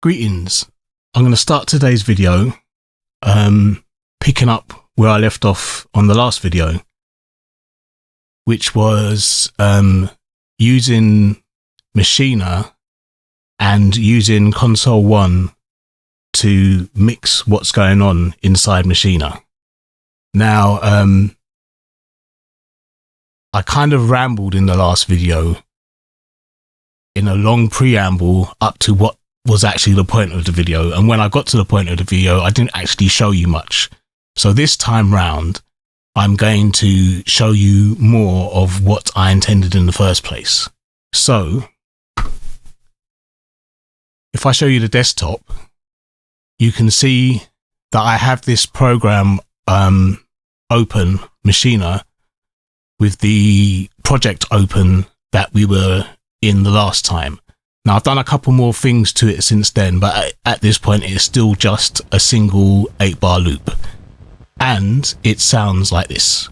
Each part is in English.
Greetings. I'm going to start today's video picking up where I left off on the last video, which was using Maschine and using Console 1 to mix what's going on inside Maschine. Now, I kind of rambled in the last video in a long preamble up to what was actually the point of the video, and when I got to the point of the video I didn't actually show you much. So this time round I'm going to show you more of what I intended in the first place. So if I show you the desktop, you can see that I have this program open, Maschine, with the project open that we were in the last time. Now I've done a couple more things to it since then, but at this point it's still just a single 8-bar loop, and it sounds like this.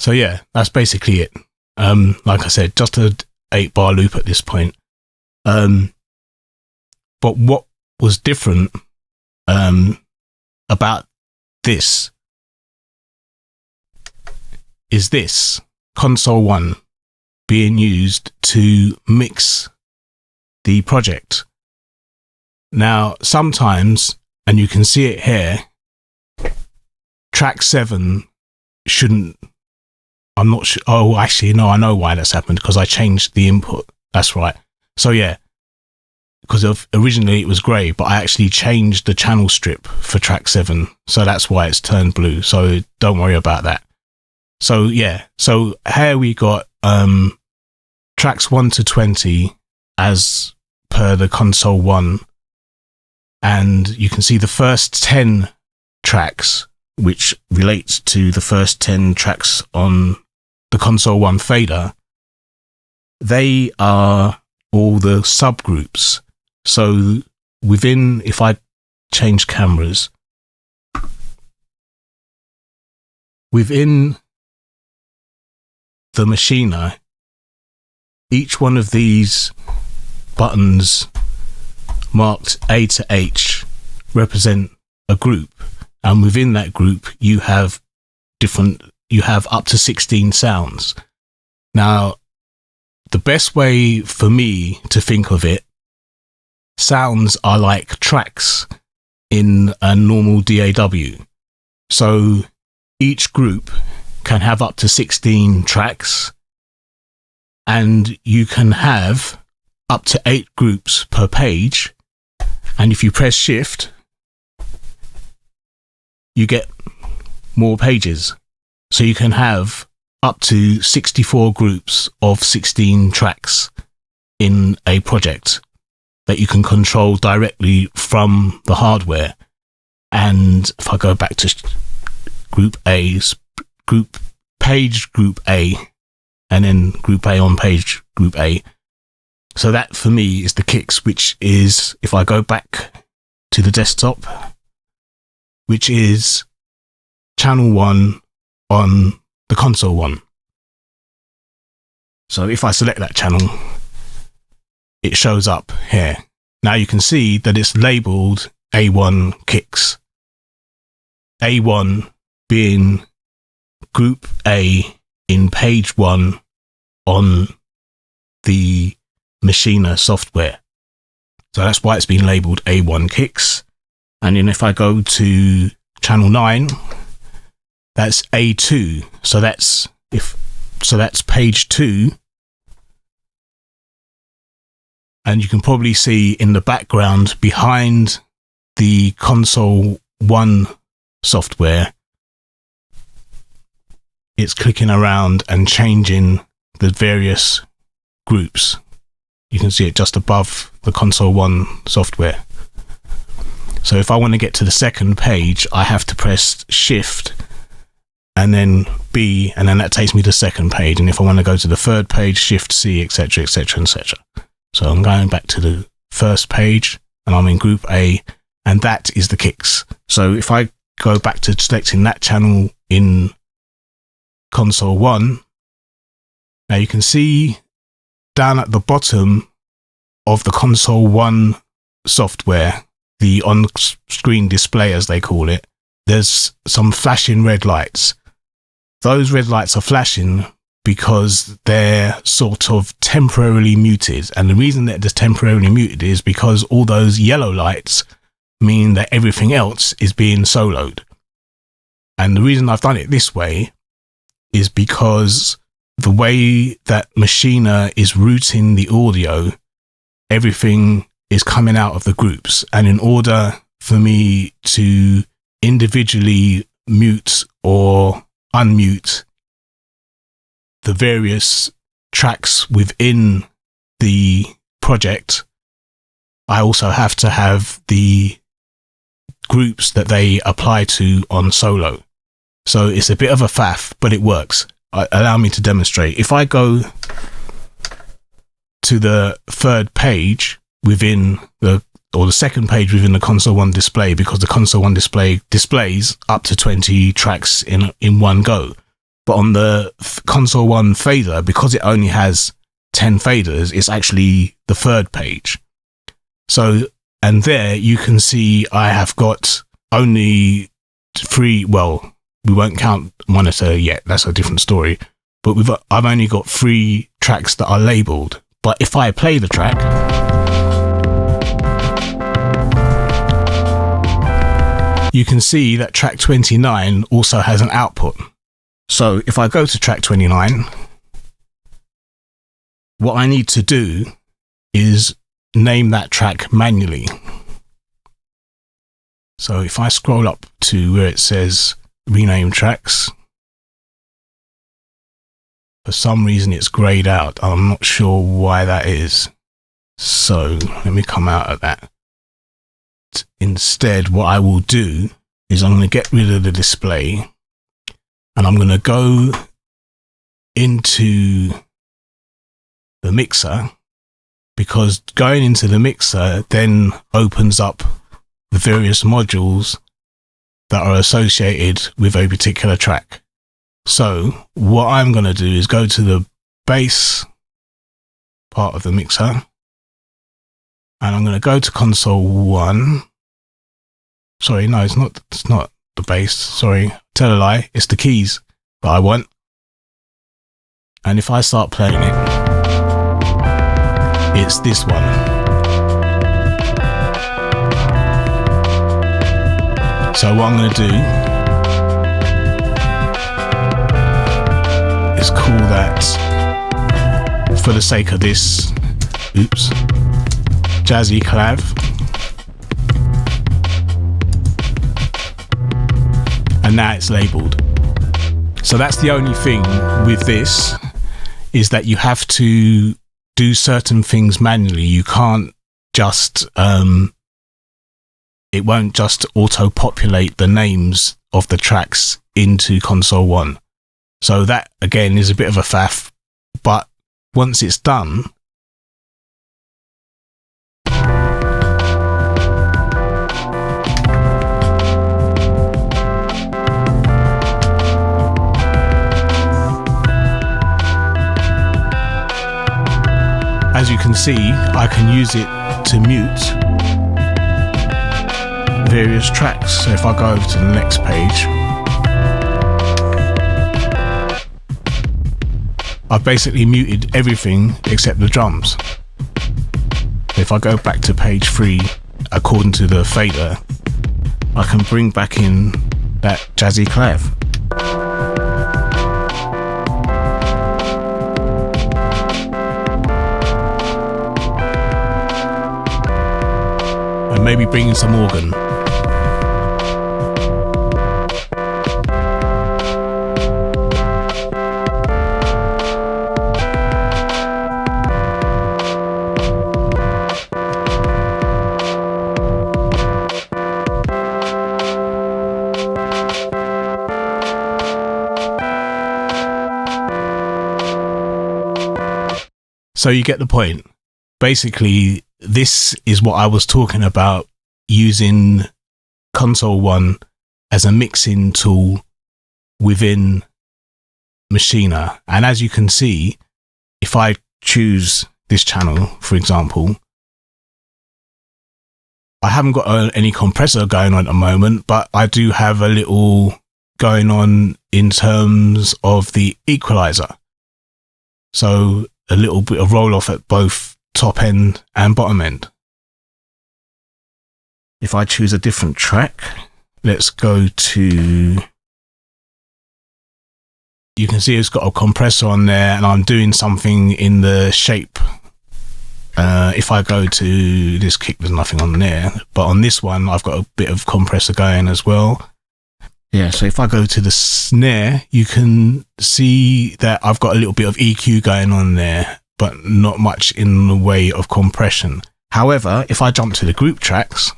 So yeah, that's basically it. Like I said, just a 8-bar loop at this point. But what was different about this is this Console 1 being used to mix the project. Now, sometimes, and you can see it here, track 7 shouldn't. I'm not sure. Oh, actually, no, I know why that's happened, because I changed the input. That's right. So yeah, because originally it was grey, but I actually changed the channel strip for track 7. So that's why it's turned blue. So don't worry about that. So yeah, so here we got tracks 1 to 20 as per the Console 1. And you can see the first 10 tracks, which relates to the first 10 tracks on the Console 1 fader. They are all the subgroups. So within, if I change cameras, within the Maschine, each one of these buttons marked A to H represent a group, and within that group you have up to 16 sounds. Now, the best way for me to think of it, sounds are like tracks in a normal DAW. So each group can have up to 16 tracks, and you can have up to 8 groups per page. And if you press Shift, you get more pages. So you can have up to 64 groups of 16 tracks in a project that you can control directly from the hardware. And if I go back to group A, group A, and then group A on page group A. So that for me is the kicks, which is, if I go back to the desktop, which is channel 1 on the Console 1. So if I select that channel, it shows up here. Now you can see that it's labeled A1 kicks. A1 being group A in page 1 on the Maschine software. So that's why it's been labeled A1 kicks. And then if I go to channel 9, that's A2. So that's page 2. And you can probably see in the background behind the Console 1 software, it's clicking around and changing the various groups. You can see it just above the Console 1 software. So if I want to get to the second page, I have to press Shift and then B, and then that takes me to the second page. And if I want to go to the third page, Shift C, etc., etc., etc. So I'm going back to the first page and I'm in group A, and that is the kicks. So if I go back to selecting that channel in console 1, now you can see down at the bottom of the console 1 software, the on-screen display as they call it, there's some flashing red lights. Those red lights are flashing because they're sort of temporarily muted. And the reason that they're temporarily muted is because all those yellow lights mean that everything else is being soloed. And the reason I've done it this way is because the way that Maschine is routing the audio, everything is coming out of the groups. And in order for me to individually mute or unmute the various tracks within the project, I also have to have the groups that they apply to on solo. So it's a bit of a faff, but it works. Allow me to demonstrate. If I go to the third page within the second page within the console 1 display, because the console 1 display displays up to 20 tracks in one go. But on the console 1 fader, because it only has 10 faders, it's actually the third page. So, and there you can see I have got only 3, well, we won't count monitor yet, that's a different story. But I've only got 3 tracks that are labeled. But if I play the track, you can see that track 29 also has an output. So if I go to track 29, what I need to do is name that track manually. So if I scroll up to where it says rename tracks, for some reason it's grayed out. I'm not sure why that is. So let me come out of that. Instead, what I will do is I'm going to get rid of the display and I'm going to go into the mixer, because going into the mixer then opens up the various modules that are associated with a particular track. So what I'm going to do is go to the bass part of the mixer and I'm going to go to console 1. Sorry, no, it's not the bass. Sorry, tell a lie. It's the keys that I want. And if I start playing it, it's this one. So what I'm going to do is call that, for the sake of this, Jazzy Clav. And now it's labeled. So that's the only thing with this, is that you have to do certain things manually. You can't just it won't just auto populate the names of the tracks into console 1. So that again is a bit of a faff, but once it's done, as you can see, I can use it to mute various tracks. So if I go over to the next page, I've basically muted everything except the drums. If I go back to page 3, according to the fader, I can bring back in that Jazzy Clav. And maybe bring in some organ. So you get the point. Basically, this is what I was talking about, using Console 1 as a mixing tool within Maschine. And as you can see, if I choose this channel, for example, I haven't got any compressor going on at the moment, but I do have a little going on in terms of the equalizer. So a little bit of roll off at both top end and bottom end. If I choose a different track, let's go to, you can see it's got a compressor on there and I'm doing something in the shape. If I go to this kick, there's nothing on there, but on this one, I've got a bit of compressor going as well. Yeah, so if I go to the snare, you can see that I've got a little bit of EQ going on there, but not much in the way of compression. However, if I jump to the group tracks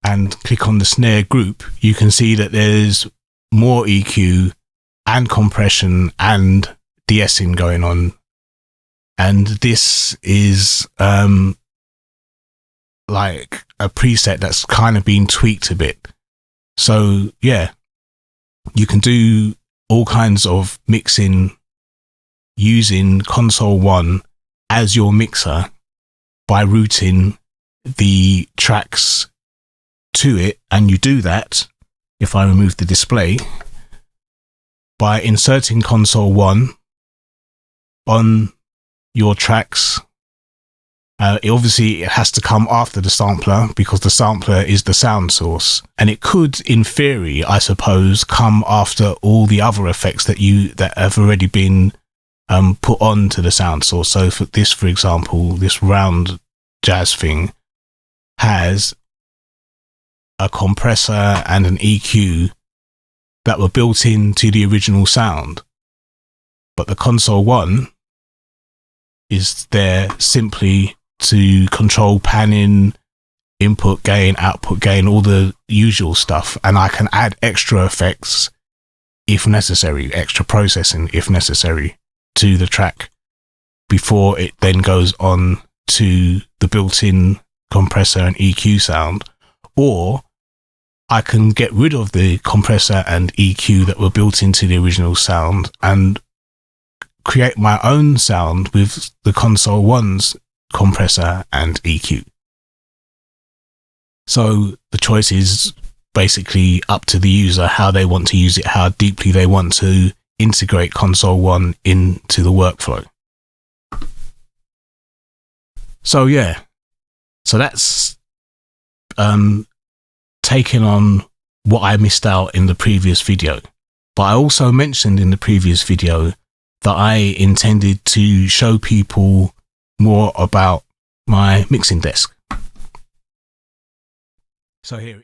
and click on the snare group, you can see that there's more EQ and compression and de-essing going on. And this is like a preset that's kind of been tweaked a bit. So yeah, you can do all kinds of mixing using Console 1 as your mixer by routing the tracks to it. And you do that, if I remove the display, by inserting Console 1 on your tracks. It has to come after the sampler, because the sampler is the sound source, and it could, in theory, I suppose, come after all the other effects that have already been put onto the sound source. So for this, for example, this round jazz thing has a compressor and an EQ that were built into the original sound, but the Console 1 is there simply to control panning, input gain, output gain, all the usual stuff. And I can add extra effects if necessary, extra processing if necessary to the track before it then goes on to the built-in compressor and EQ sound. Or I can get rid of the compressor and EQ that were built into the original sound and create my own sound with the Console 1's compressor and EQ. So the choice is basically up to the user how they want to use it, how deeply they want to integrate Console 1 into the workflow. So yeah, so that's taking on what I missed out in the previous video. But I also mentioned in the previous video that I intended to show people more about my mixing desk. So here